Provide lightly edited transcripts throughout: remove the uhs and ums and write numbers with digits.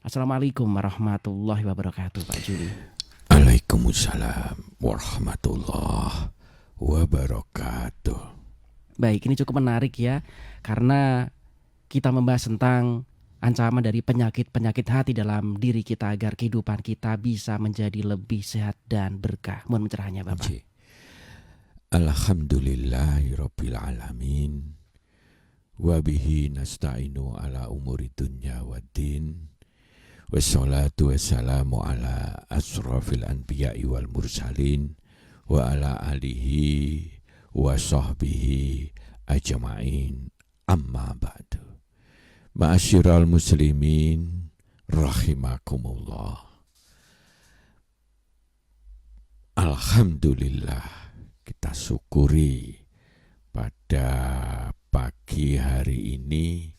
Assalamualaikum warahmatullahi wabarakatuh, Pak Juli. Waalaikumsalam warahmatullahi wabarakatuh. Baik, ini cukup menarik ya, karena kita membahas tentang ancaman dari penyakit-penyakit hati dalam diri kita agar kehidupan kita bisa menjadi lebih sehat dan berkah. Mohon pencerahannya, Bapak. Alhamdulillahirabbil alamin. Wa bihi nasta'inu ala umuri dunya waddin. Wassalatu wassalamu ala asrafil anbiya'i wal mursalin wa ala alihi wa sahbihi ajma'in. Amma ba'du. Ma'asyiral muslimin rahimakumullah. Alhamdulillah, kita syukuri pada pagi hari ini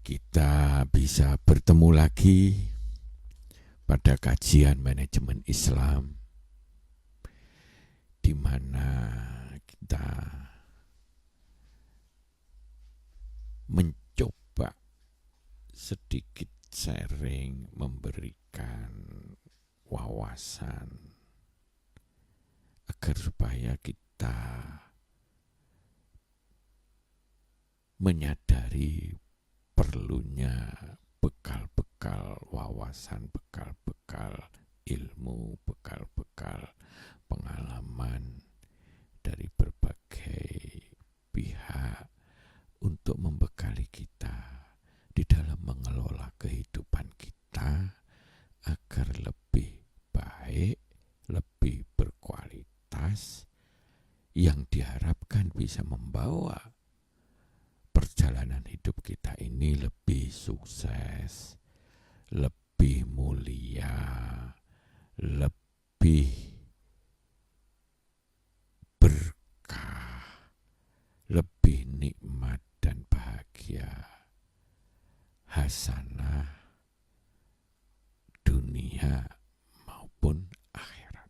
kita bisa bertemu lagi pada kajian manajemen Islam, di mana kita mencoba sedikit sharing, memberikan wawasan agar supaya kita menyadari perlunya bekal-bekal wawasan, bekal-bekal ilmu, bekal-bekal pengalaman dari berbagai pihak untuk membekali kita di dalam mengelola kehidupan kita agar lebih baik, lebih berkualitas, yang diharapkan bisa membawa perjalanan hidup kita ini lebih sukses, lebih mulia, lebih berkah, lebih nikmat dan bahagia, hasanah dunia maupun akhirat.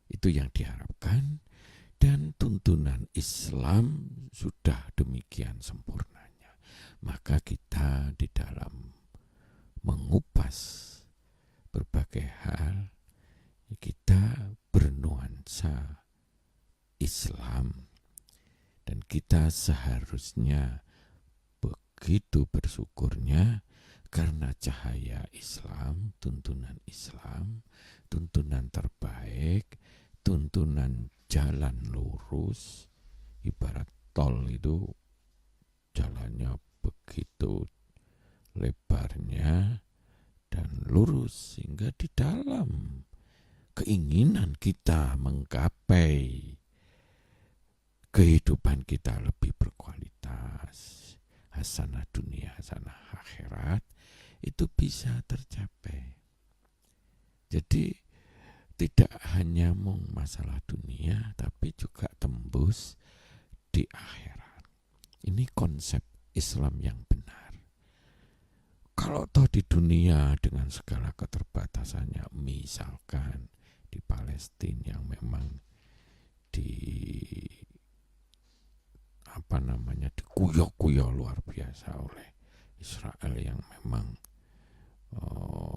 Itu yang diharapkan. Dan tuntunan Islam sudah demikian sempurnanya. Maka kita di dalam mengupas berbagai hal, kita bernuansa Islam. Dan kita seharusnya begitu bersyukurnya karena cahaya Islam, tuntunan terbaik, tuntunan jalan lurus, ibarat tol itu jalannya begitu lebarnya dan lurus, sehingga di dalam keinginan kita menggapai kehidupan kita lebih berkualitas, hasanah dunia, hasanah akhirat, itu bisa tercapai. Jadi tidak hanya masalah dunia, tapi juga tembus di akhirat. Ini konsep Islam yang benar. Kalau toh di dunia dengan segala keterbatasannya, misalkan di Palestina yang memang dikuyok-kuyok luar biasa oleh Israel yang memang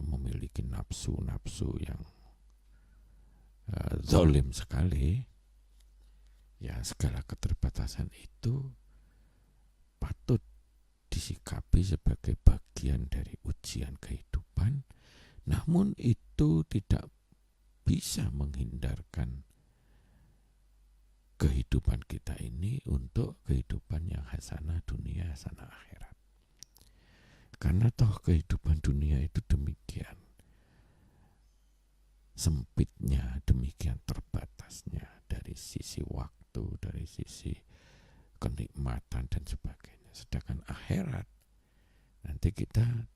memiliki nafsu-nafsu yang zalim sekali, ya segala keterbatasan itu patut disikapi sebagai bagian dari ujian kehidupan. Namun itu tidak bisa menghindarkan kehidupan kita ini untuk kehidupan yang hasanah dunia, hasanah akhirat. Karena toh kehidupan dunia itu demikian sempitnya, demikian terbatasnya dari sisi waktu, dari sisi kenikmatan dan sebagainya. Sedangkan akhirat nanti kita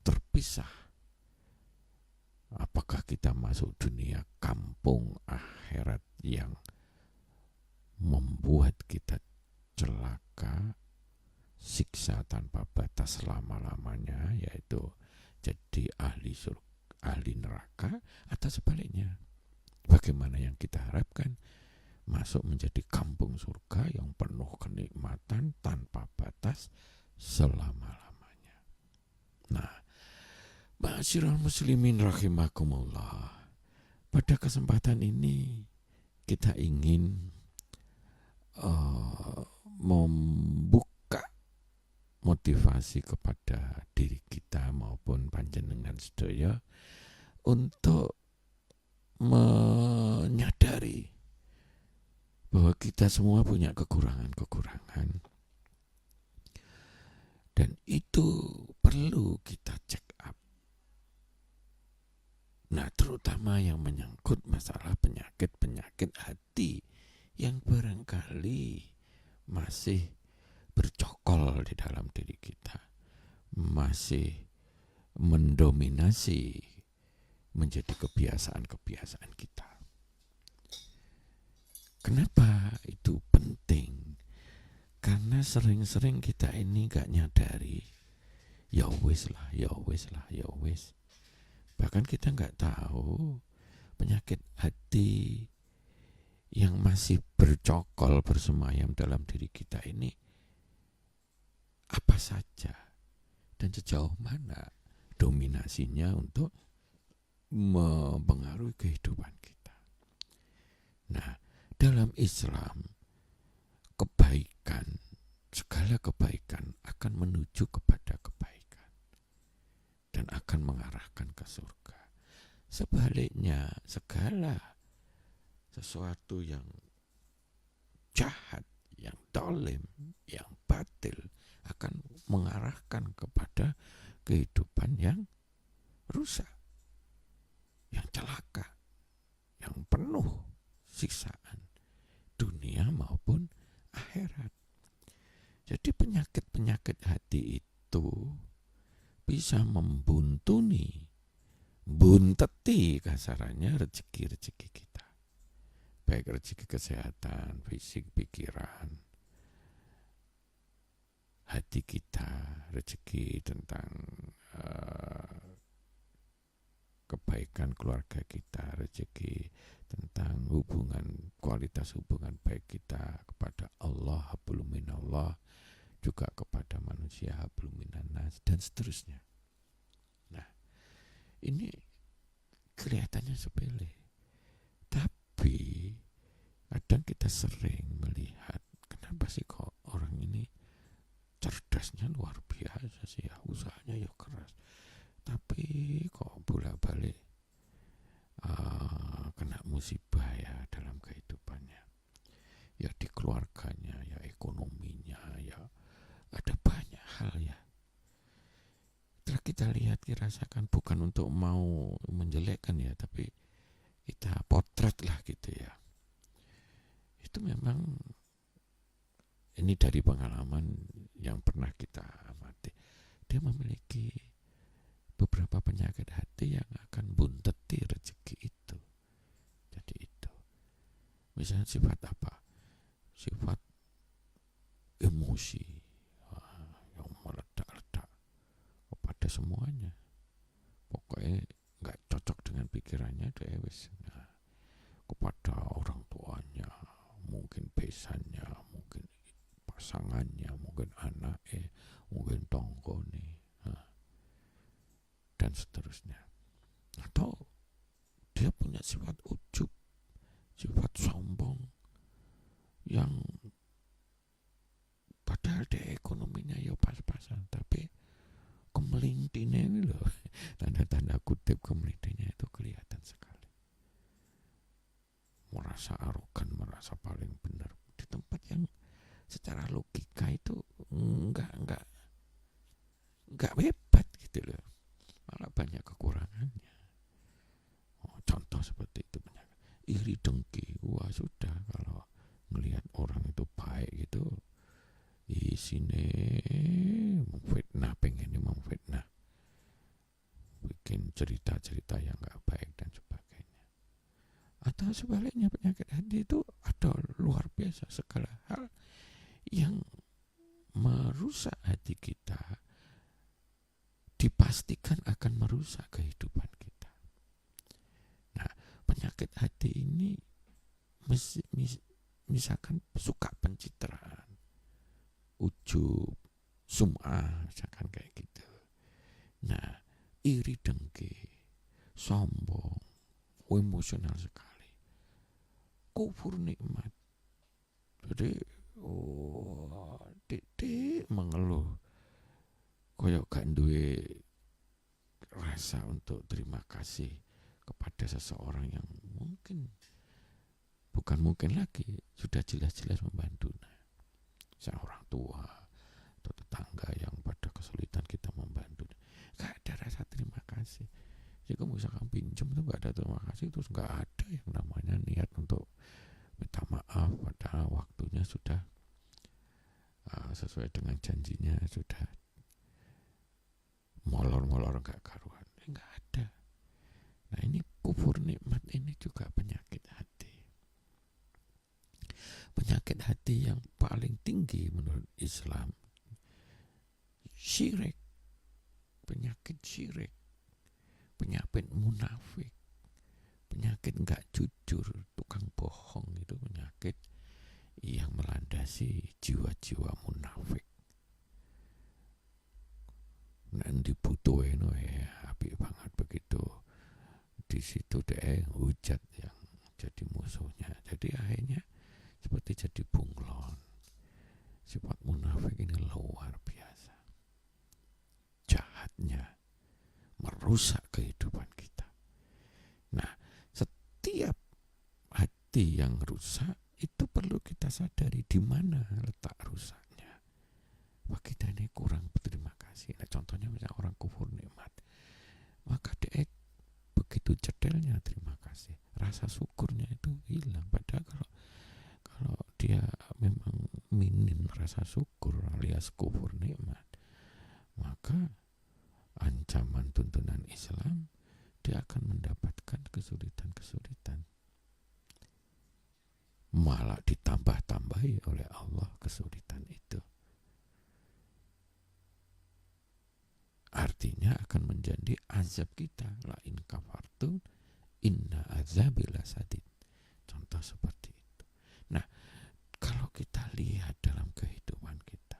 terpisah. Apakah kita masuk dunia kampung akhirat yang membuat kita celaka, siksa tanpa batas selama-lamanya, yaitu jadi ahli surga, ahli neraka, atau sebaliknya. Bagaimana yang kita harapkan? Masuk menjadi kampung surga yang penuh kenikmatan tanpa batas selama-lamanya. Nah, ma'asyiral muslimin rahimakumullah, pada kesempatan ini kita ingin membuka motivasi kepada diri kita maupun panjenengan sedaya untuk menyadari bahwa kita semua punya kekurangan-kekurangan, dan itu perlu kita check up. Nah, terutama yang menyangkut masalah penyakit-penyakit hati yang barangkali masih bercokol di dalam diri kita, masih mendominasi menjadi kebiasaan-kebiasaan kita. Kenapa itu penting? Karena sering-sering kita ini gak nyadari, ya wis lah. Bahkan kita gak tahu penyakit hati yang masih bercokol bersemayam dalam diri kita ini apa saja dan sejauh mana dominasinya untuk mempengaruhi kehidupan kita. Nah, dalam Islam, kebaikan, segala kebaikan akan menuju kepada kebaikan dan akan mengarahkan ke surga. Sebaliknya, segala sesuatu yang jahat, yang zalim, yang batil akan mengarahkan kepada kehidupan yang rusak, yang celaka, yang penuh siksaan dunia maupun akhirat. Jadi penyakit-penyakit hati itu bisa bunteti kasarannya rezeki-rezeki kita. Baik rezeki kesehatan, fisik, pikiran, hati kita, rezeki tentang kebaikan keluarga kita, rezeki tentang kualitas hubungan baik kita kepada Allah, hablum minallah, juga kepada manusia, hablum minannas, dan seterusnya. Nah, ini kelihatannya sepele, tapi kadang kita sering melihat, kenapa sih kok orang ini cerdasnya luar biasa sih ya, usahanya ya keras, tapi kok bolak-balik kena musibah ya dalam kehidupannya, ya di keluarganya, ya ekonominya, ya ada banyak hal ya. Setelah kita lihat, kita rasakan, bukan untuk mau menjelekkan ya, tapi kita potret lah gitu ya. Itu memang ini dari pengalaman yang pernah kita amati. Dia memiliki beberapa penyakit hati yang akan bunteti rezeki itu. Jadi itu, misalnya sifat apa? Sifat emosi yang meledak-ledak kepada semuanya. Pokoknya nggak cocok dengan pikirannya dia wis. Nah, kepada orang tuanya, mungkin besannya, mungkin pasangannya, mungkin anaknya, mungkin tonggone, dan seterusnya. Atau dia punya sifat ujub, sifat sombong, yang padahal dia ekonominya ya pas-pasan, tapi kemelintinnya ini loh, tanda-tanda kutip kemelintinnya itu kelihatan sekali. Merasa arogan, merasa paling benar di tempat yang secara logika itu enggak hebat gitu loh, malah banyak kekurangannya. Contoh seperti itu, penyakit iri dengki. Wah sudah, kalau melihat orang itu baik gitu, isinya memfitnah, pengen memfitnah, bikin cerita-cerita yang gak baik dan sebagainya. Atau sebaliknya, penyakit hati itu ada luar biasa, segala hal yang merusak hati kita dipastikan akan merusak kehidupan kita. Nah, penyakit hati ini misalkan suka pencitraan, ujub, sum'ah, misalkan kayak gitu. Nah, iri dengki, sombong, emosional sekali, kufur nikmat. Jadi titik mengeluh, koyok gak duwe rasa untuk terima kasih kepada seseorang yang bukan mungkin lagi, sudah jelas-jelas membantu. Nah, seorang tua atau tetangga yang pada kesulitan kita membantu, gak ada rasa terima kasih. Jika misalkan pinjam tuh gak ada terima kasih, terus gak ada yang namanya niat untuk minta maaf, padahal waktunya sudah sesuai dengan janjinya, sudah molor-molor gak karuan, gak ada. Nah, ini kufur nikmat, ini juga penyakit hati. Penyakit hati yang paling tinggi menurut Islam, syirik, penyakit syirik, penyakit munafik, penyakit gak jujur, tukang bohong. Itu penyakit yang melandasi jiwa-jiwa munafik. Nah, dibutuhin apik banget begitu. Di situ dia hujat yang jadi musuhnya. Jadi akhirnya seperti jadi bunglon. Sifat munafik ini luar biasa. Jahatnya, merusak kehidupan kita. Nah, setiap hati yang rusak itu perlu kita sadari di mana letak rusaknya. Wah, kita ini kurang berterima kasih. Nah, contohnya misalnya orang kufur nikmat, maka dia begitu cedelnya terima kasih, rasa syukurnya itu hilang. Padahal kalau dia memang minim rasa syukur alias kufur nikmat, maka ancaman tuntunan Islam, dia akan mendapatkan kesulitan-kesulitan, malah ditambah-tambahi oleh Allah kesulitan itu. Artinya akan menjadi azab kita. La in kafartum inna azabi lasadid. Contoh seperti itu. Nah, kalau kita lihat dalam kehidupan kita,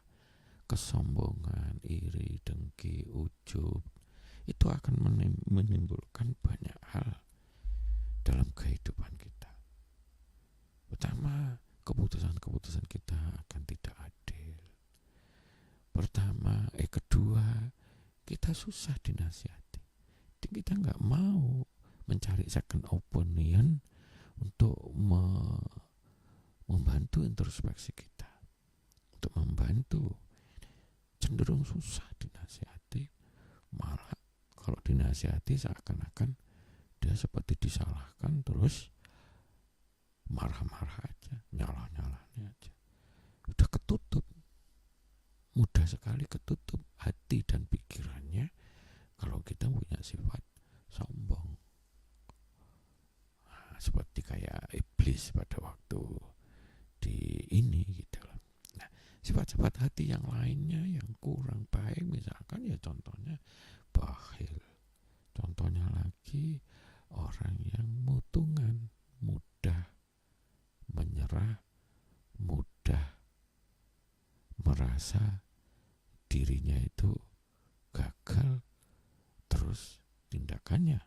kesombongan, iri, dengki, ujub, itu akan menimbulkan banyak hal dalam kehidupan kita. Pertama, keputusan-keputusan kita akan tidak adil. Kedua, kita susah dinasihati. Kita nggak mau mencari second opinion untuk membantu introspeksi kita, untuk membantu. Cenderung susah dinasihati. Malah kalau dinasihati seakan-akan dia seperti disalahkan, terus marah-marah aja, nyalah-nyalahnya aja. Udah ketutup, mudah sekali ketutup hati dan pikirannya kalau kita punya sifat sombong. Nah, seperti kayak iblis pada waktu di ini gitu loh. Nah, sifat-sifat hati yang lainnya yang kurang baik, misalkan ya contohnya bakhil. Contohnya lagi orang yang mutungan, mudah menyerah, mudah merasa dirinya itu gagal, terus tindakannya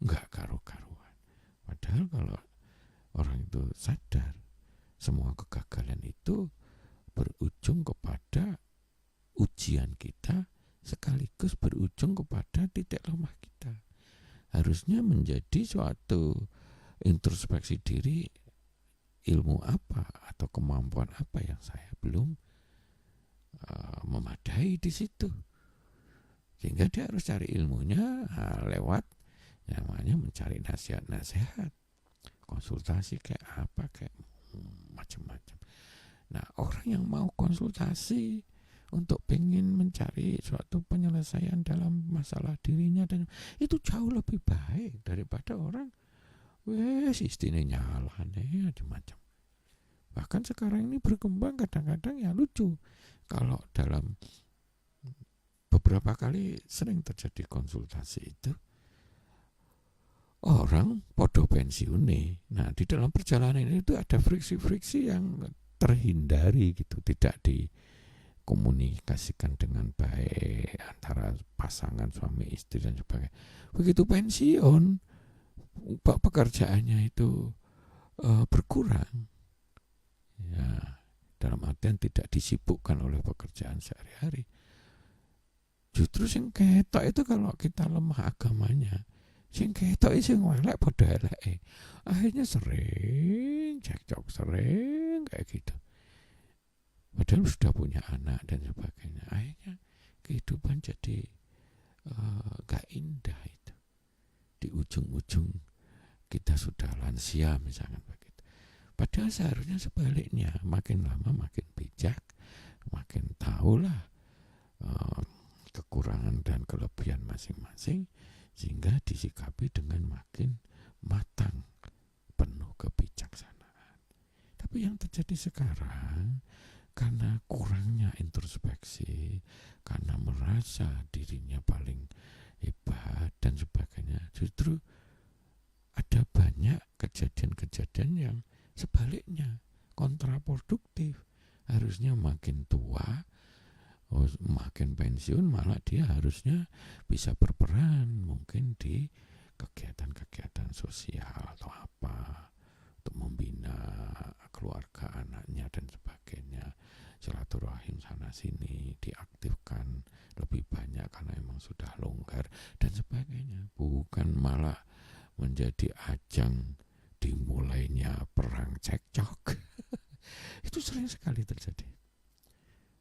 nggak karu-karuan. Padahal kalau orang itu sadar semua kegagalan itu berujung kepada ujian kita, sekaligus berujung kepada titik lemah kita. Harusnya menjadi suatu introspeksi diri, ilmu apa atau kemampuan apa yang saya belum memadai di situ, sehingga dia harus cari ilmunya lewat namanya mencari nasihat-nasihat, konsultasi kayak apa, kayak macam-macam. Nah, orang yang mau konsultasi untuk pengen mencari suatu penyelesaian dalam masalah dirinya, dan itu jauh lebih baik daripada orang istine nyalane macam-macam. Bahkan sekarang ini berkembang kadang-kadang ya lucu. Kalau dalam beberapa kali sering terjadi konsultasi itu, orang podo pensiune. Nah, di dalam perjalanan itu ada friksi-friksi yang terhindari gitu, tidak komunikasikan dengan baik antara pasangan suami istri dan sebagainya. Begitu pensiun, pekerjaannya itu berkurang. Ya, dalam artian tidak disibukkan oleh pekerjaan sehari-hari. Justru sing ketok itu kalau kita lemah agamanya, sing ketok sing elek padha eleke. Akhirnya sering cekcok, sering kayak gitu. Padahal sudah punya anak dan sebagainya. Akhirnya kehidupan jadi gak indah itu. Di ujung-ujung kita sudah lansia misalkan begitu. Padahal seharusnya sebaliknya, makin lama makin bijak, makin tahulah kekurangan dan kelebihan masing-masing, sehingga disikapi dengan makin matang, penuh kebijaksanaan. Tapi yang terjadi sekarang, karena kurangnya introspeksi, karena merasa dirinya paling hebat dan sebagainya, justru ada banyak kejadian-kejadian yang sebaliknya kontraproduktif. Harusnya makin tua, makin pensiun, malah dia harusnya bisa berperan mungkin di kegiatan-kegiatan sosial atau apa, untuk membina keluarga anaknya dan sebagainya. Silaturahim sana sini diaktifkan lebih banyak karena emang sudah longgar dan sebagainya. Bukan malah menjadi ajang dimulainya perang cekcok. Itu sering sekali terjadi.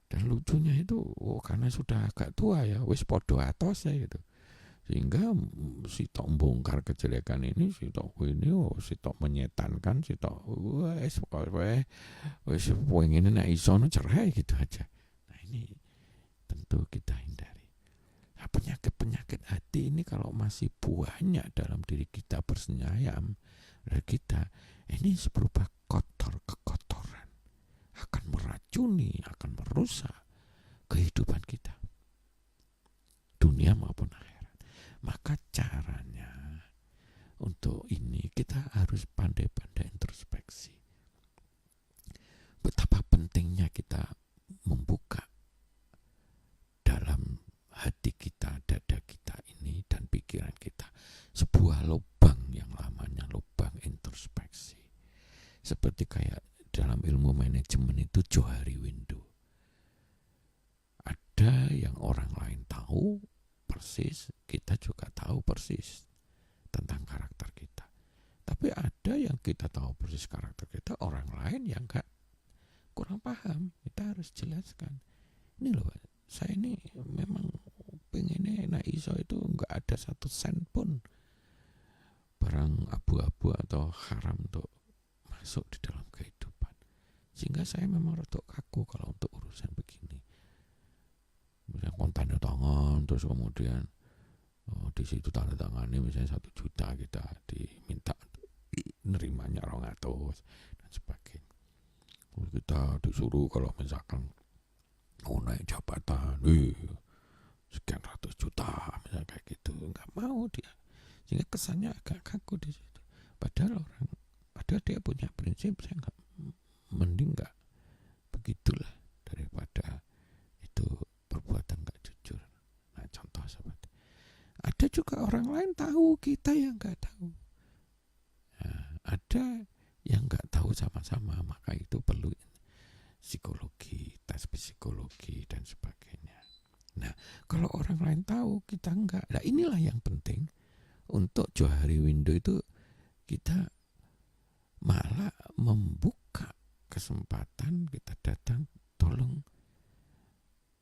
Dan lucunya itu karena sudah agak tua ya, wis podo atos ya gitu. Sehingga si tok bongkar kejelekan ini, si tok ini, si tok menyetankan, si tok wis pengen nek iso cerai gitu aja. Nah ini tentu kita hindari. Nah, penyakit-penyakit hati ini kalau masih banyak dalam diri kita bersenyayam, kita ini berupa kekotoran, akan meracuni, akan merusak kehidupan kita, dunia maupun akhirat. Maka caranya untuk ini kita harus pandai-pandai introspeksi. Betapa pentingnya kita membuka dalam hati kita, dada kita ini dan pikiran kita sebuah lubang yang namanya lubang introspeksi. Seperti kayak dalam ilmu manajemen itu Johari window. Ada yang orang lain tahu persis, kita juga tahu persis tentang karakter kita. Tapi ada yang kita tahu persis karakter kita, orang lain yang kurang paham. Kita harus jelaskan. Ini loh, saya ini memang pengennya nak iso itu nggak ada 1 sen pun barang abu-abu atau haram untuk masuk di dalam kehidupan. Sehingga saya memang rotok kaku kalau untuk urusan begini. Misalnya tanda tangan, terus kemudian di situ tanda tangannya misalnya 1 juta, kita diminta nerimanya 200 dan sebagainya. Kita disuruh kalau misalkan naik jabatan, sekian ratus juta misalnya kayak gitu, nggak mau dia, sehingga kesannya agak kaku di situ. Padahal dia punya prinsip, saya mending nggak begitulah daripada itu perbuatan nggak jujur. Nah contoh seperti ada juga orang lain tahu, kita yang nggak tahu. Nah, ada yang nggak tahu sama-sama, maka itu perlu psikologi, tes psikologi dan sebagainya. Nah, kalau orang lain tahu, kita enggak. Nah, inilah yang penting untuk Johari window itu, kita malah membuka kesempatan, kita datang, tolong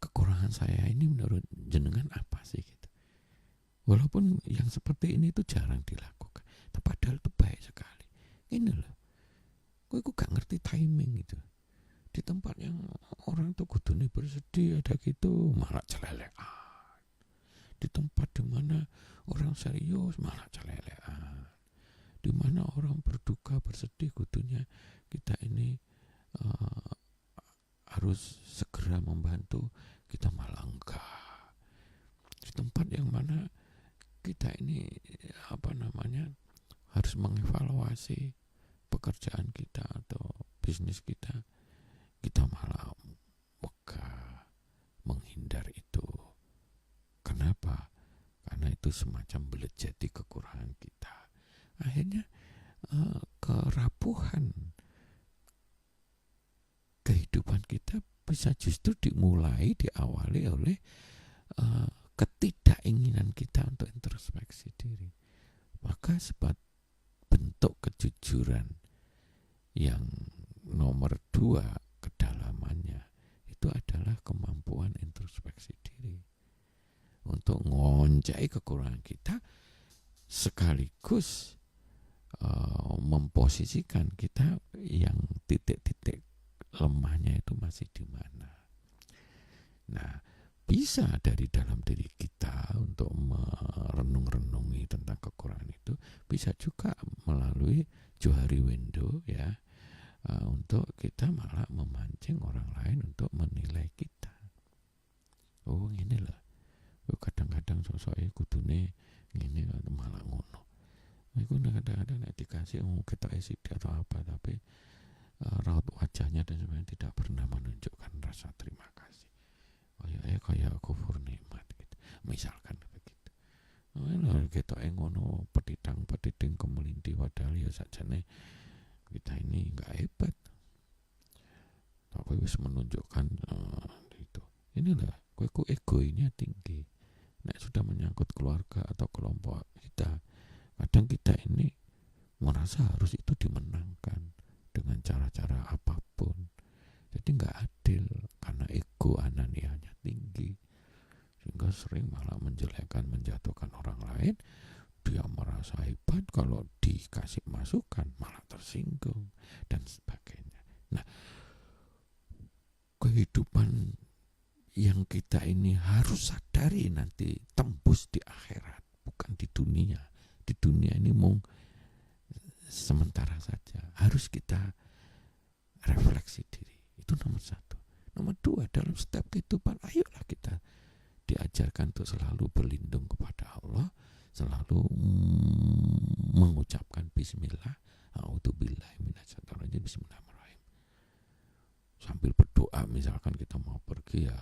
kekurangan saya ini menurut jenengan apa sih gitu. Walaupun yang seperti ini itu jarang dilakukan, tapi padahal itu baik sekali. Ini loh, gue gak ngerti timing gitu. Di tempat yang orang tuh kudune bersedih ada gitu, malah celelekan. Di tempat dimana orang serius malah celelekan. Di mana orang berduka bersedih kudunya kita ini harus segera membantu, kita malah enggak. Di tempat yang mana kita ini harus mengevaluasi pekerjaan kita atau bisnis kita, kita malah megah. menghindar itu. Kenapa? Karena itu semacam belejati kekurangan kita. Akhirnya kerapuhan kehidupan kita bisa justru diawali oleh ketidakinginan kita untuk introspeksi diri. Maka bentuk kejujuran yang nomor 2 kedalamannya itu adalah kemampuan introspeksi diri untuk ngoncai kekurangan kita sekaligus memposisikan kita yang titik-titik lemahnya itu masih di mana. Nah, bisa dari dalam diri kita untuk merenung-renungi tentang kekurangan itu, bisa juga melalui Johari Window ya, untuk kita malah memancing orang lain untuk menilai kita. Oh ini loh, kadang-kadang sosoknya kudune ngene malah ngono. Iku kadang-kadang nek dikasih kita sidik atau apa, tapi raut wajahnya dan sebagainya tidak pernah menunjukkan rasa terima kasih. Kayak kufur nikmat gitu. Misalkan begitu. Kita ngono petidang kemelinti padahal ya sajane kita ini enggak hebat. Tapi wis menunjukkan itu. Inilah kowe egonya tinggi. Nek sudah menyangkut keluarga atau kelompok kita, kadang kita ini merasa harus itu dimenangkan dengan cara-cara apapun. Jadi nggak adil karena ego ananianya tinggi, sehingga sering malah menjelekkan, menjatuhkan orang lain. Dia merasa hebat, kalau dikasih masukan malah tersinggung dan sebagainya. Nah, kehidupan yang kita ini harus sadari nanti tembus di akhirat, bukan di dunia. Di dunia ini sementara saja. Harus kita refleksi diri. Itu nomor 1. Nomor 2, dalam setiap kehidupan ayolah kita diajarkan untuk selalu berlindung kepada Allah, selalu mengucapkan bismillah, a'udzubillahi minasyaitonirrajim, bismillahirrahmanirrahim. Sambil berdoa, misalkan kita mau pergi ya,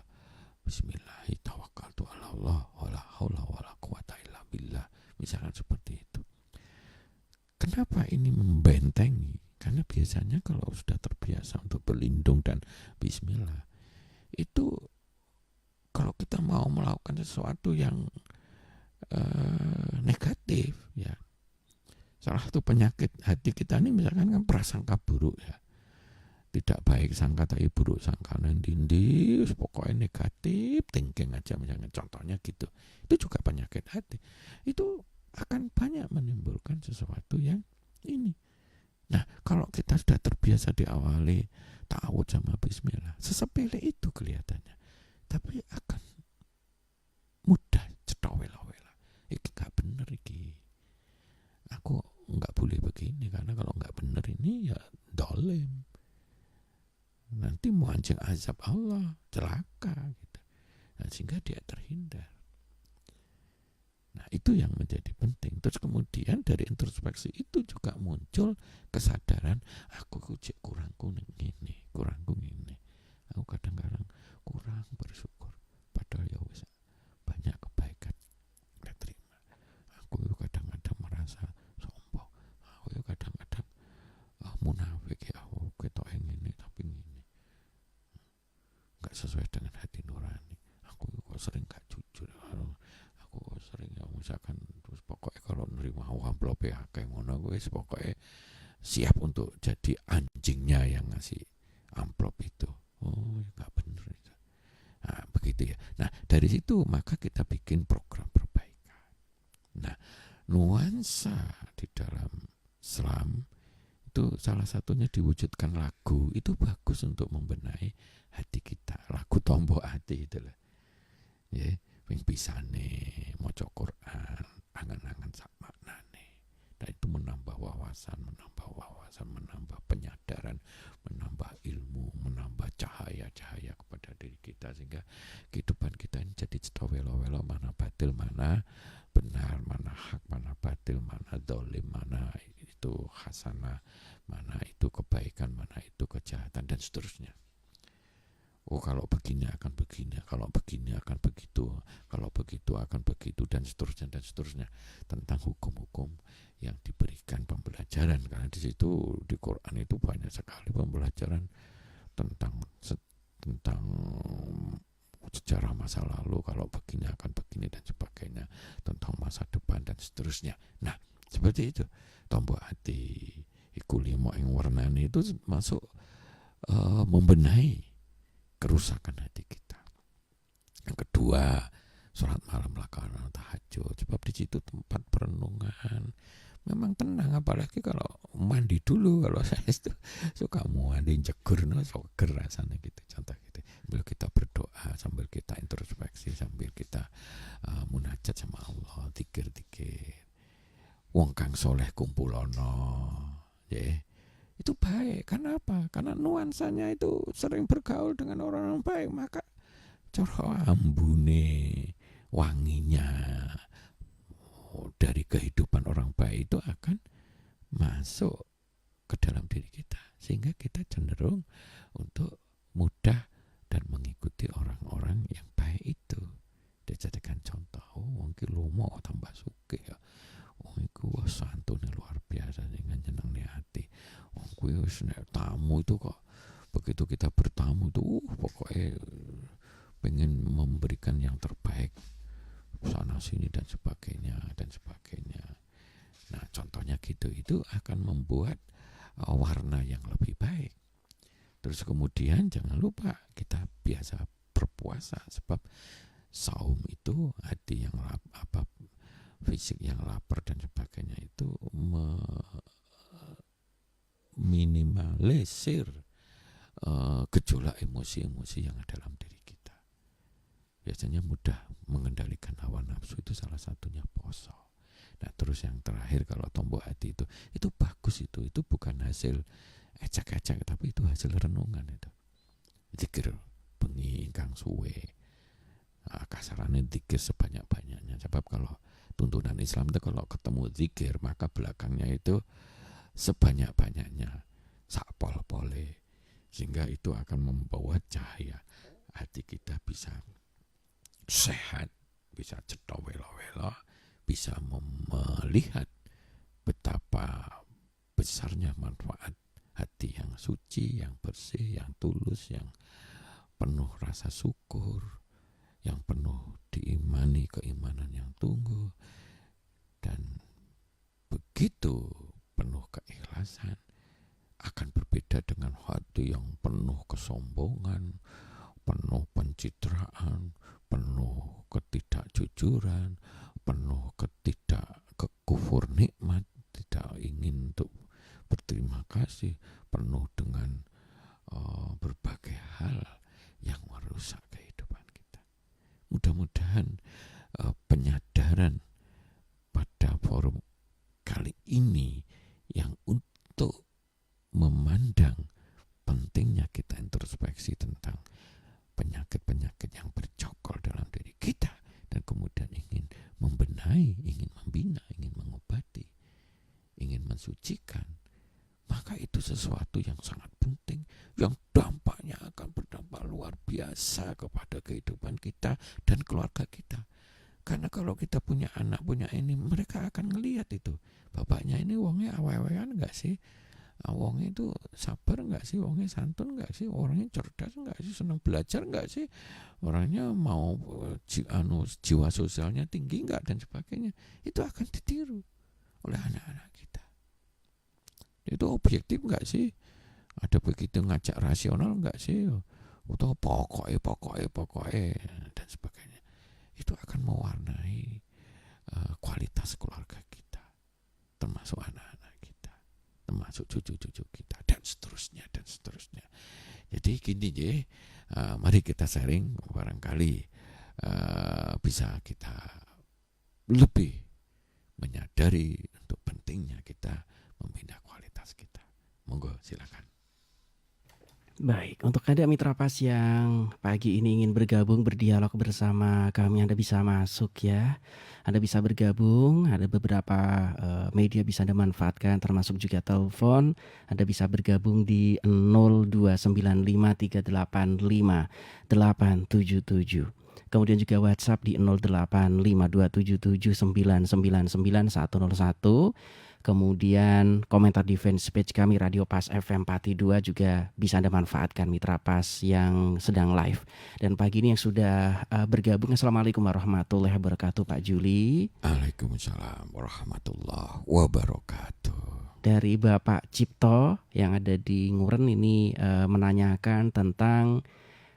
bismillahi tawakkaltu ala Allah wala haula wala quwata illa billah. Misalkan seperti itu. Kenapa ini membentengi? Karena biasanya kalau sudah terbiasa untuk berlindung dan bismillah, itu kalau kita mau melakukan sesuatu yang negatif ya, salah satu penyakit hati kita ini misalkan kan prasangka buruk ya, tidak baik sangka tapi buruk sangka, nindi pokoknya negatif thinking aja misalnya, contohnya gitu. Itu juga penyakit hati. Itu akan banyak menimbulkan sesuatu yang ini. Nah, kalau kita sudah terbiasa diawali ta'awud sama bismillah, sesepele itu kelihatannya, tapi akan mudah cetawela-wela. Iki gak bener iki. Aku gak boleh begini, karena kalau gak bener ini ya dolim. Nanti mau anjing azab Allah, celaka gitu. Nah, sehingga dia terhindar. Nah, itu yang menjadi penting. Terus kemudian dari introspeksi itu juga muncul kesadaran, aku cek kurangku ini, kurangku ini. Aku kadang-kadang kurang bersyukur, padahal ya wis banyak kebaikan saya terima. Aku kadang-kadang merasa sombong. Aku kadang-kadang munafik ya, aku ketok ini tapi ini nggak sesuai dengan hati nurani. Aku kok sering gak jujur. Aku sering ya misalkan terus pokoknya kalau nerima amplop ya kayak ngono, gue pokoknya siap untuk jadi anjingnya yang ngasih amplop itu. Oh, nggak bener itu. Nah, begitu ya. Nah, dari situ maka kita bikin program perbaikan. Nah, nuansa di dalam Islam itu salah satunya diwujudkan lagu. Itu bagus untuk membenahi hati kita. Lagu tombok hati itu lah. Ya, ping pisane maca Quran, angan-angan sak maknane. Nah, itu menambah wawasan, menambah penyadaran, menambah ilmu, menambah cahaya-cahaya kepada diri kita, sehingga kehidupan kita ini jadi cetawelo-welo, mana batil, mana benar, mana hak, mana batil, mana dolim, mana itu hasanah, mana itu kebaikan, mana itu kejahatan, dan seterusnya. Oh, kalau begini akan begini, kalau begini akan begitu, kalau begitu akan begitu, dan seterusnya tentang hukum-hukum yang diberikan pembelajaran. Karena di situ di Quran itu banyak sekali pembelajaran tentang tentang sejarah masa lalu, kalau begini akan begini dan sebagainya, tentang masa depan dan seterusnya. Nah, seperti itu. Tombok hati iku limo ing warnane itu masuk membenahi kerusakan hati kita. Yang kedua, sholat malam lakukan tahajud, sebab di situ tempat perenungan. Memang tenang, apalagi kalau mandi dulu. Kalau saya itu suka mandi jegur, no, seger rasanya gitu. Contoh gitu, sambil kita berdoa, sambil kita introspeksi, sambil kita munajat sama Allah, tikir-tikir. Wong kang soleh kumpulono, ya. Itu baik. Karena apa? Karena nuansanya itu sering bergaul dengan orang-orang baik, maka cara ambune, wanginya dari kehidupan orang baik itu akan masuk ke dalam diri kita, sehingga kita cenderung untuk mudah dan mengikuti orang-orang yang baik itu. Dijadikan contoh, wong iki lomo tambah sugih ya. Wong iku santune luar biasa sehingga nyenengne hati. Wong kuwi wis nek tamu itu kok begitu kita bertamu tuh pokoknya pengen memberikan yang terbaik sana sini dan sebagainya dan sebagainya. Nah, contohnya gitu, itu akan membuat warna yang lebih baik. Terus kemudian jangan lupa kita biasa berpuasa, sebab saum itu hati yang fisik yang lapar dan sebagainya itu minimalisir gejolak emosi-emosi yang ada dalam diri kita. Biasanya mudah mengendalikan hawa nafsu, itu salah satunya poso. Nah, terus yang terakhir, kalau tombok hati itu bagus, itu bukan hasil ecek-ecek, tapi itu hasil renungan. Itu zikir bengi ingkang suwe, kasarannya zikir sebanyak-banyaknya. Sebab kalau tuntunan Islam itu kalau ketemu zikir, maka belakangnya itu sebanyak-banyaknya, sakpol-pole, sehingga itu akan membawa cahaya hati kita bisa sehat, bisa cetha welo-welo, bisa melihat betapa besarnya manfaat hati yang suci, yang bersih, yang tulus, yang penuh rasa syukur, yang penuh diimani keimanan yang tunggu, dan begitu penuh keikhlasan. Akan berbeda dengan hati yang penuh kesombongan, penuh pencitraan, penuh ketidakjujuran, penuh kekufur nikmat, tidak ingin untuk berterima kasih, penuh dengan berbagai hal yang merusak kehidupan kita. Mudah-mudahan penyadaran pada forum kali ini yang untuk memandang pentingnya kita introspeksi tentang penyakit-penyakit yang bercokol dalam diri kita, dan kemudian ingin membenahi, ingin membina, ingin mengobati, ingin mensucikan, maka itu sesuatu yang sangat penting, yang dampaknya akan berdampak luar biasa kepada kehidupan kita dan keluarga kita. Karena kalau kita punya anak, punya ini, mereka akan ngelihat itu, bapaknya ini wongnya awe-awean gak sih, wongnya itu sabar nggak sih, wongnya santun nggak sih, orangnya cerdas nggak sih, senang belajar nggak sih, orangnya mau jiwa sosialnya tinggi nggak, dan sebagainya. Itu akan ditiru oleh anak-anak kita. Itu objektif nggak sih, ada begitu ngajak rasional nggak sih, atau pokoknya dan sebagainya. Itu akan mewarnai kualitas keluarga kita, termasuk anak-anak kita, termasuk cucu-cucu kita, dan seterusnya. Jadi gini deh, mari kita sharing, barangkali bisa kita lebih menyadari untuk pentingnya kita membina kualitas kita. Monggo silakan. Baik, untuk Anda mitra pas yang pagi ini ingin bergabung berdialog bersama kami, Anda bisa masuk ya. Anda bisa bergabung, ada beberapa media bisa Anda manfaatkan termasuk juga telepon. Anda bisa bergabung di 02953858877. Kemudian juga WhatsApp di 085277999101. Kemudian komentar di fanpage kami Radio Pas FM Pati 2 juga bisa Anda manfaatkan mitra pas yang sedang live. Dan pagi ini yang sudah bergabung, Assalamualaikum warahmatullahi wabarakatuh Pak Juli. Waalaikumsalam warahmatullahi wabarakatuh. Dari Bapak Cipto yang ada di Nguren ini menanyakan tentang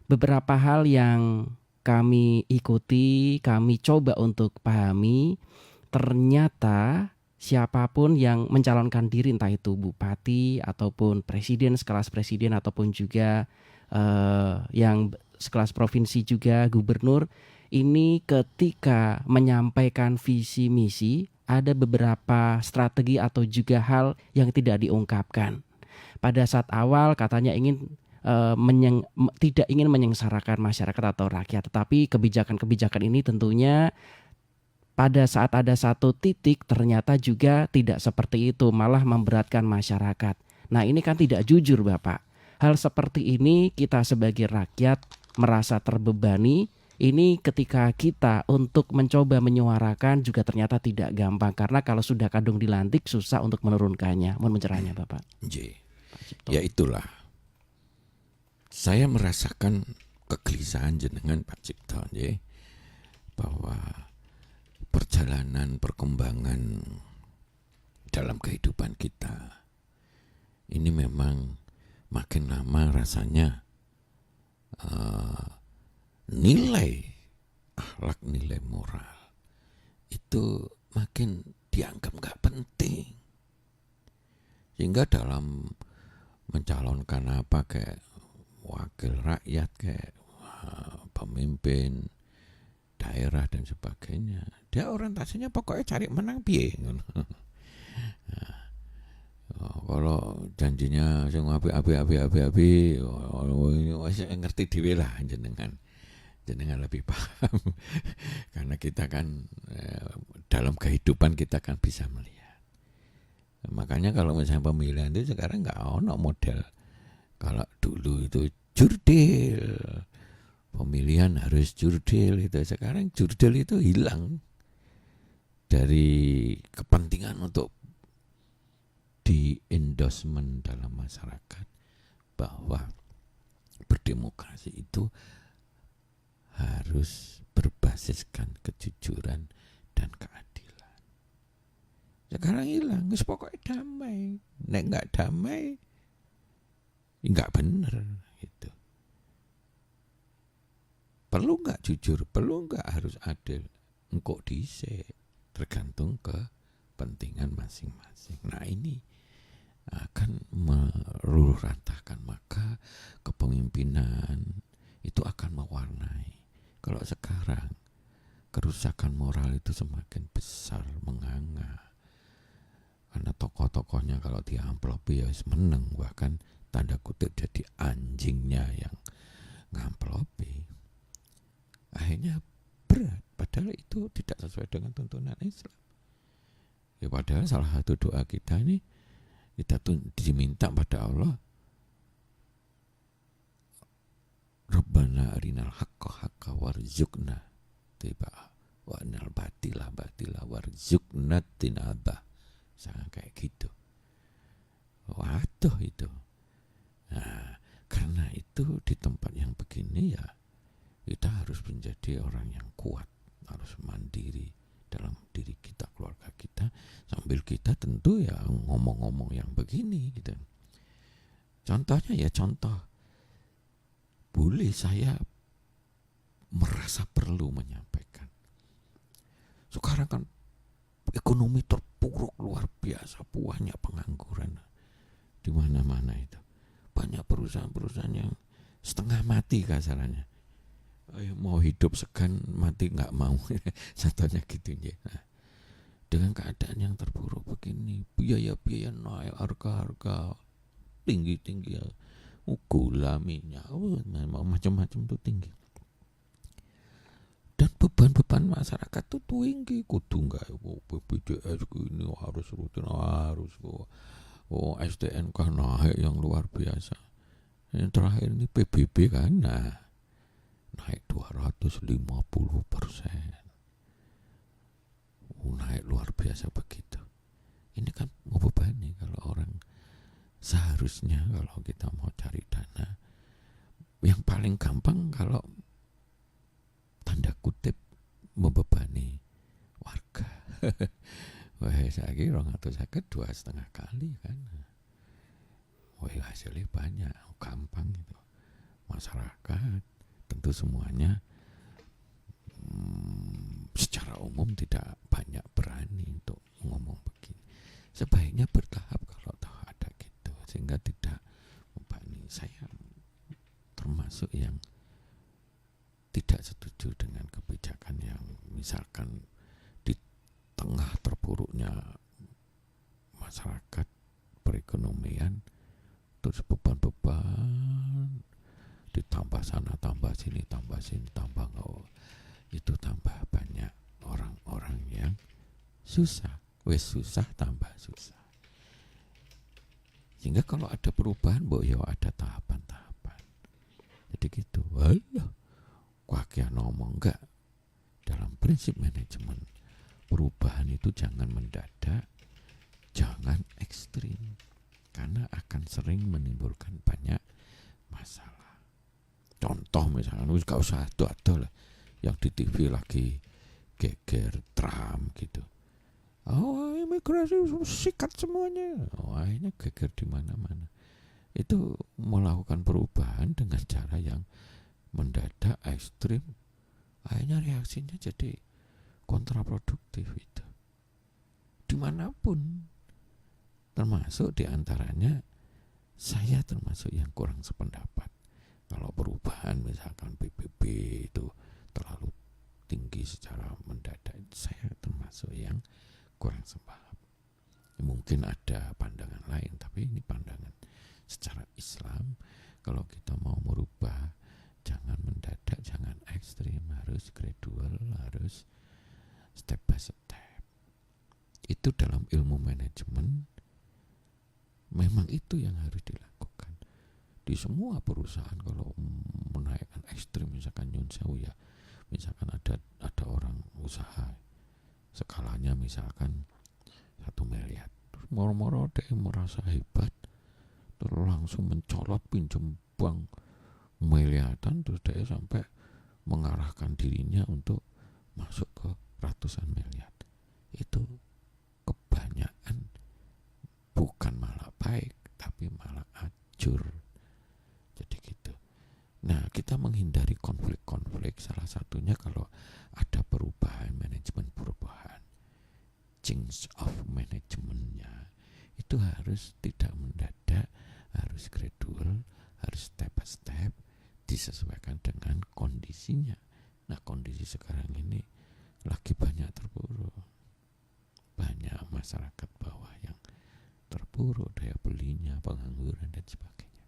beberapa hal yang kami ikuti, kami coba untuk pahami. Ternyata siapapun yang mencalonkan diri, entah itu bupati ataupun presiden, sekelas presiden ataupun juga yang sekelas provinsi juga gubernur, ini ketika menyampaikan visi misi ada beberapa strategi atau juga hal yang tidak diungkapkan. Pada saat awal katanya ingin tidak ingin menyengsarakan masyarakat atau rakyat, tetapi kebijakan-kebijakan ini tentunya pada saat ada satu titik ternyata juga tidak seperti itu, malah memberatkan masyarakat. Nah, ini kan tidak jujur, Bapak. Hal seperti ini kita sebagai rakyat merasa terbebani. Ini ketika kita untuk mencoba menyuarakan juga ternyata tidak gampang, karena kalau sudah kadung dilantik susah untuk menurunkannya. Mohon pencerahannya, Bapak. Ya itulah. Saya merasakan kegelisahan jenengan Pak Cipto, bahwa perjalanan perkembangan dalam kehidupan kita ini memang makin lama rasanya nilai akhlak, nilai moral itu makin dianggap nggak penting, sehingga dalam mencalonkan apa kayak wakil rakyat, kayak pemimpin daerah dan sebagainya, dia orientasinya pokoknya cari menang piye. Kalau janjinya sing api wis ngerti dhewe lah jenengan lebih paham. Karena kita kan dalam kehidupan kita kan bisa melihat. Makanya kalau misalnya pemilihan itu sekarang nggak ono model kalau dulu itu jurdil, pemilihan harus jurdil itu. Sekarang jurdil itu hilang dari kepentingan untuk di endorsement dalam masyarakat bahwa berdemokrasi itu harus berbasiskan kejujuran dan keadilan. Sekarang hilang, wis pokoknya damai. Nek nggak damai, nggak bener gitu. Perlu nggak jujur, perlu nggak harus adil, engkau dhisik, tergantung kepentingan masing-masing. Nah ini akan meluluh rantahkan, maka kepemimpinan itu akan mewarnai. Kalau sekarang kerusakan moral itu semakin besar, menganga, karena tokoh-tokohnya kalau diamplopi ya menang, bahkan tanda kutip jadi anjingnya yang ngamplopi. Akhirnya berat, padahal itu tidak sesuai dengan tuntunan Islam. Ya padahal salah satu doa kita ini, kita tuh diminta pada Allah, Rabbana arinal haqqa haqqa warzuqna tiba wa anal batila batila warzuqna tinabah. Sangat kayak gitu. Waduh itu. Nah, karena itu di tempat yang begini ya kita harus menjadi orang yang kuat, harus mandiri dalam diri kita, keluarga kita, sambil kita tentu ya ngomong-ngomong yang begini gitu. Contohnya ya contoh, boleh saya merasa perlu menyampaikan. Sekarang kan ekonomi terpuruk luar biasa, banyak pengangguran di mana-mana itu. Banyak perusahaan-perusahaan yang setengah mati kasarannya. Mau hidup segan, mati nggak mau. Contohnya gitu ya. Nah, dengan keadaan yang terpuruk begini, biaya-biaya naik, harga-harga tinggi-tinggi ya. gula, minyak, macam-macam tuh tinggi. Dan beban-beban masyarakat tuh tinggi, kudu enggak BPJS ini harus rutin, harus SDNK naik yang luar biasa. Yang terakhir ini PBB kan naik 250%. Naik luar biasa begitu. Ini kan membebani kalau orang seharusnya kalau kita mau cari dana yang paling gampang kalau tanda kutip membebani warga. Wah, saya kira 2,5 kali kan. Wah, hasilnya banyak, gampang itu. Masyarakat tentu semuanya secara umum tidak banyak berani untuk ngomong begini. Sebaiknya bertahap kalau tahu ada gitu, sehingga tidak membebani. Saya termasuk yang tidak setuju dengan kebijakan yang misalkan di tengah terpuruknya masyarakat perekonomian terus beban-beban ditambah sana tambah sini tambah itu tambah banyak orang-orang yang susah, susah tambah susah. Sehingga kalau ada perubahan ada tahapan-tahapan. Jadi gitu. Walah, wakia ngomong enggak. Dalam prinsip manajemen perubahan itu jangan mendadak, jangan ekstrim, karena akan sering menimbulkan banyak masalah. Contoh misalnya, gak usah ada lah yang di TV lagi geger Trump gitu. Oh, imigrasi sikat semuanya. Wah, ini geger di mana-mana. Itu melakukan perubahan dengan cara yang mendadak, ekstrim. Akhirnya reaksinya jadi kontraproduktif itu. Dimanapun. Termasuk diantaranya saya termasuk yang kurang sependapat. Kalau perubahan misalkan PBB itu terlalu tinggi secara mendadak, saya termasuk yang kurang sependapat. Mungkin ada pandangan lain, tapi ini pandangan secara Islam. Kalau kita mau merubah, jangan mendadak, jangan ekstrim, harus gradual, harus step by step. Itu dalam ilmu manajemen memang itu yang harus dilakukan. Di semua perusahaan kalau menaikkan ekstrim, misalkan nyun sewu ya, misalkan ada orang usaha skalanya misalkan 1 miliar, terus moro-moro dia merasa hebat, terus langsung mencolot pinjam bank miliaran, terus dia sampai mengarahkan dirinya untuk masuk ke ratusan miliar. Itu kebanyakan bukan malah baik, tapi malah ajur. Jadi gitu. Nah, kita menghindari konflik-konflik salah satunya kalau ada perubahan, manajemen perubahan, change of manajemennya itu harus tidak mendadak, harus gradual, harus step by step, disesuaikan dengan kondisinya. Nah, kondisi sekarang ini lagi banyak terpuruk, banyak masyarakat bawah yang terpuruk daya belinya, pengangguran dan sebagainya.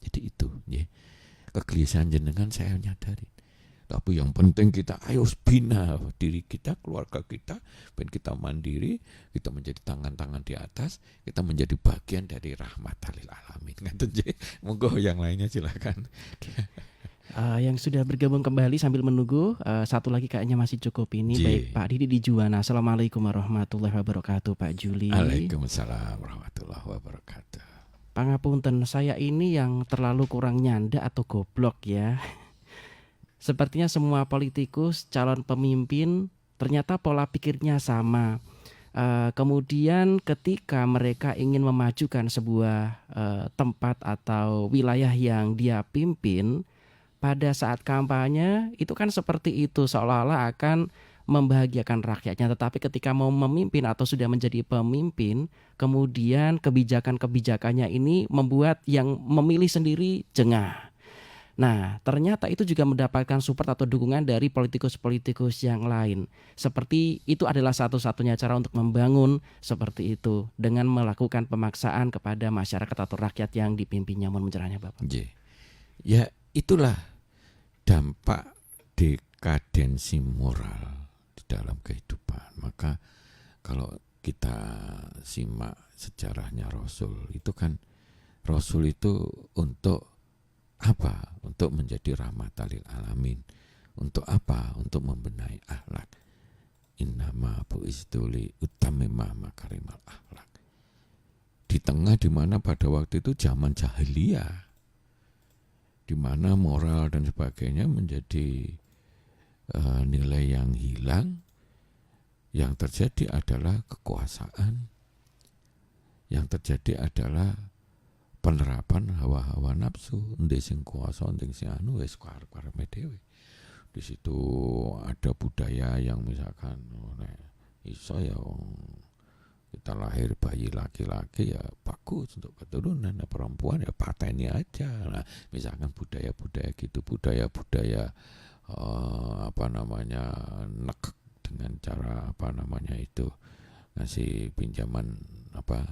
Jadi itu ya, kegelisahan jenengan saya nyadarin. Tapi yang penting kita ayo bina diri kita, keluarga kita, ben kita mandiri, kita menjadi tangan-tangan di atas, kita menjadi bagian dari rahmat lil alamin. Monggo yang lainnya silakan. Yang sudah bergabung kembali sambil menunggu, satu lagi kayaknya masih cukup ini. Baik, Pak Didi di Juwana. Assalamualaikum warahmatullahi wabarakatuh, Pak Juli. Waalaikumsalam warahmatullahi wabarakatuh. Pangapunten, saya ini yang terlalu kurang nyanda atau goblok ya. Sepertinya semua politikus, calon pemimpin ternyata pola pikirnya sama. Kemudian ketika mereka ingin memajukan sebuah tempat atau wilayah yang dia pimpin, pada saat kampanye itu kan seperti itu, seolah-olah akan membahagiakan rakyatnya. Tetapi ketika mau memimpin atau sudah menjadi pemimpin, kemudian kebijakan-kebijakannya ini membuat yang memilih sendiri jengah. Nah, ternyata itu juga mendapatkan support atau dukungan dari politikus-politikus yang lain. Seperti itu adalah satu-satunya cara untuk membangun seperti itu dengan melakukan pemaksaan kepada masyarakat atau rakyat yang dipimpinnya. Mohon pencerahannya Bapak. Nggih. Ya itulah dampak dekadensi moral di dalam kehidupan. Maka kalau kita simak sejarahnya Rasul, itu kan Rasul itu untuk apa? Untuk menjadi rahmatan lil alamin. Untuk apa? Untuk membenahi akhlak. Innama bu'istu li utammima makarimal akhlak. Di tengah dimana pada waktu itu zaman jahiliyah, di mana moral dan sebagainya menjadi nilai yang hilang. Yang terjadi adalah kekuasaan. Yang terjadi adalah penerapan hawa-hawa nafsu. Ndek sing kuasa, ndek sing anu wis karep-karepe dhewe. Di situ ada budaya yang misalkan iso ya kita lahir bayi laki-laki ya bagus untuk keturunan, nah, perempuan ya pateni aja. Nah, misalkan budaya-budaya gitu, budaya-budaya nekek dengan cara itu ngasih pinjaman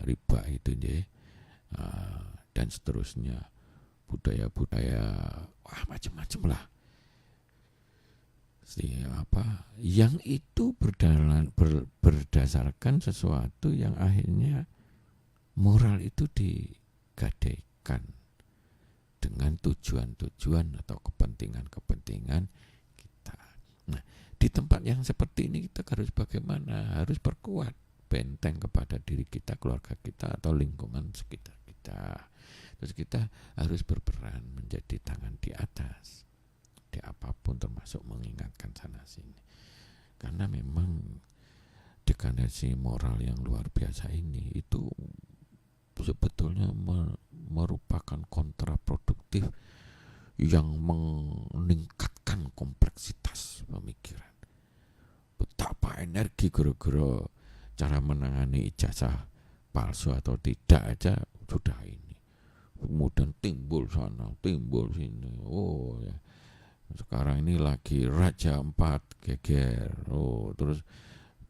riba itu dan seterusnya, budaya-budaya macam-macam lah. Yang itu berdasarkan sesuatu yang akhirnya moral itu digadaikan dengan tujuan-tujuan atau kepentingan-kepentingan kita. Nah, di tempat yang seperti ini kita harus bagaimana? Harus perkuat benteng kepada diri kita, keluarga kita, atau lingkungan sekitar kita. Terus kita harus berperan menjadi tangan di atas di apapun, termasuk mengingatkan sana sini. Karena memang dekadensi moral yang luar biasa ini itu sebetulnya merupakan kontraproduktif yang meningkatkan kompleksitas pemikiran. Betapa energi gara-gara cara menangani ijazah palsu atau tidak aja sudah ini. Kemudian timbul sana, timbul sini. Oh ya. Sekarang ini lagi Raja 4 geger. Oh, terus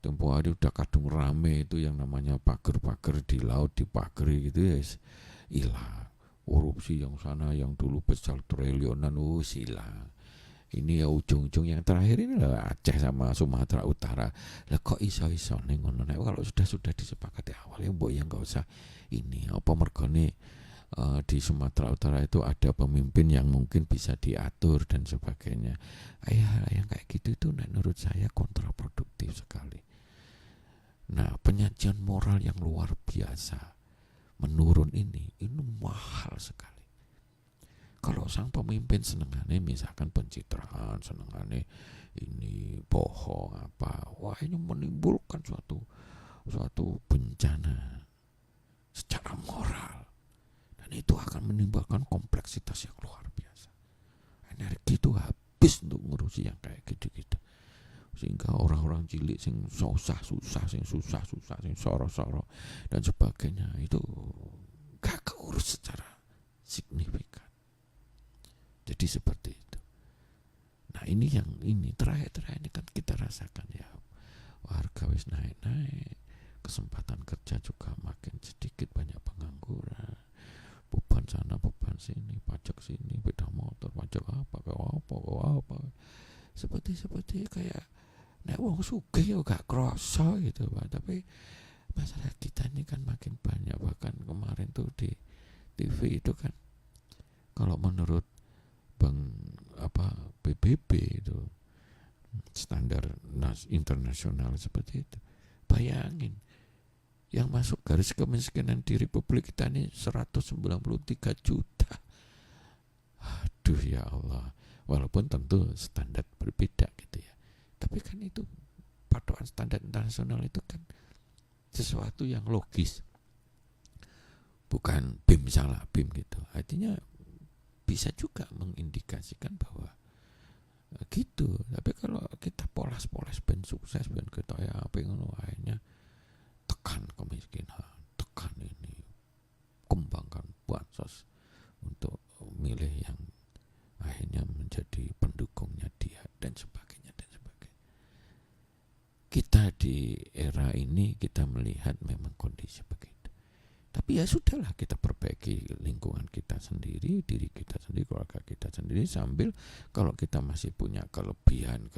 tempo hari udah kadung rame itu yang namanya pager-pager di laut, dipageri gitu ya. Hilang. Korupsi yang sana yang dulu besar triliunan hilang. Ini ya ujung-ujung yang terakhir ini lah Aceh sama Sumatera Utara. Lah kok iso-iso ning ngono nek kalau sudah disepakati awal ya mbok ya enggak usah ini apa mergone di Sumatera Utara itu ada pemimpin yang mungkin bisa diatur dan sebagainya. Yang kayak gitu itu menurut saya kontraproduktif sekali. Nah, penyajian moral yang luar biasa menurun ini mahal sekali. Kalau sang pemimpin senengannya misalkan pencitraan, senengannya ini bohong wah ini menimbulkan suatu bencana secara moral. Dan itu akan menimbulkan kompleksitas yang luar biasa. Energi itu habis untuk ngurusi yang kayak gitu-gitu. Sehingga orang-orang cilik sing susah, sing soro-soro dan sebagainya itu gak keurus secara signifikan. Jadi seperti itu. Nah, ini terakhir ini kan kita rasakan ya. Harga wis naik-naik, kesempatan kerja juga makin sedikit, banyak pengangguran. Beban sana, beban sini, pajak sini, beda motor, pajak apa. Seperti kayak nek wong sugih ya gak kroso gitu, Pak. Tapi masalah kita ini kan makin banyak. Bahkan kemarin tuh di TV itu kan kalau menurut PBB itu standar internasional seperti itu. Bayangin yang masuk garis kemiskinan di Republik kita ini 193 juta. Aduh ya Allah. Walaupun tentu standar berbeda gitu ya. Tapi kan itu patokan standar internasional itu kan sesuatu yang logis. Bukan BIM salah BIM gitu. Artinya bisa juga mengindikasikan bahwa gitu. Tapi kalau kita polas-polas ben sukses ben kita ya apa ngono akhirnya tekan kemiskinan, tekan ini, kembangkan bansos untuk milih yang kita di era ini kita melihat memang kondisi begitu. Tapi ya sudahlah, kita perbaiki lingkungan kita sendiri, diri kita sendiri, keluarga kita sendiri, sambil kalau kita masih punya kelebihan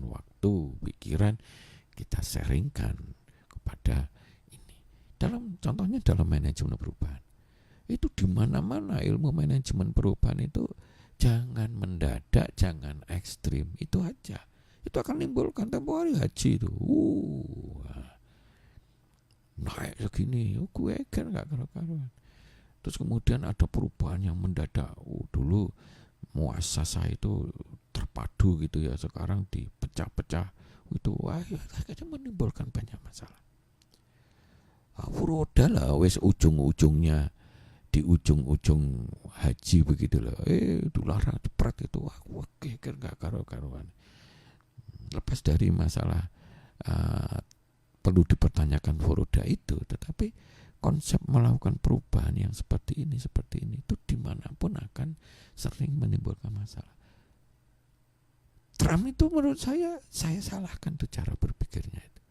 waktu, pikiran, kita sharingkan kepada ini. Contohnya dalam manajemen perubahan. Itu di mana-mana ilmu manajemen perubahan itu jangan mendadak, jangan ekstrim, itu aja. Itu akan menimbulkan tempo hari haji itu. Naik segini, gue kan gak karuan. Terus kemudian ada perubahan yang mendadak. Dulu muasasah itu terpadu gitu ya, sekarang dipecah-pecah. Itu akhirnya menimbulkan banyak masalah. Furoda lah, wes ujung-ujungnya di ujung-ujung haji begitu loh. Dilarang jepret itu. Gue kan gak karuan. Lepas dari masalah perlu dipertanyakan furoda itu, tetapi konsep melakukan perubahan yang seperti ini itu dimanapun akan sering menimbulkan masalah. Trump itu menurut saya salahkan tuh cara berpikirnya itu.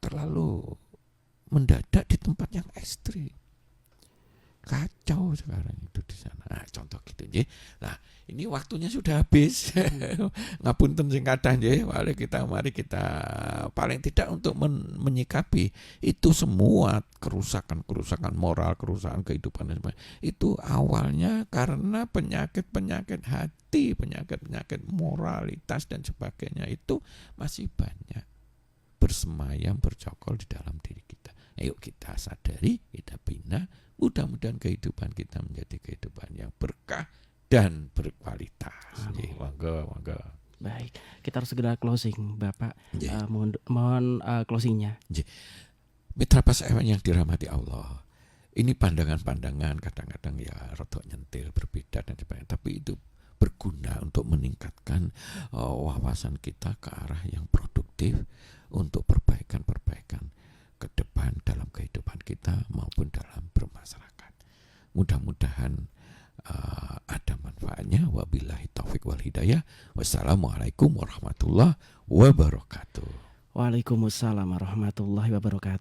Terlalu mendadak di tempat yang ekstrim. Kacau sekarang itu di sana. Nah, contoh gitu nggih. Nah, ini waktunya sudah habis. Ngapunten sing kathah nggih, mari kita paling tidak untuk menyikapi itu semua kerusakan moral, kerusakan kehidupan dan sebagainya. Itu awalnya karena penyakit hati, penyakit moralitas dan sebagainya itu masih banyak bersemayam, bercokol di dalam diri kita. Ayo kita sadari, kita bina, mudah-mudahan kehidupan kita menjadi kehidupan yang berkah dan berkualitas. Monggo. Baik, kita harus segera closing, Bapak. Yeah. Mohon closingnya. Mitra Pas FM yang dirahmati Allah. Ini pandangan-pandangan kadang-kadang ya rada nyentil, berbeda dan sebagainya, tapi itu berguna untuk meningkatkan wawasan kita ke arah yang produktif untuk perbaikan ke depan dalam kehidupan kita maupun dalam bermasyarakat. Mudah-mudahan ada manfaatnya. Wabillahi taufik wal hidayah. Wassalamualaikum warahmatullahi wabarakatuh. Waalaikumsalam warahmatullahi wabarakatuh.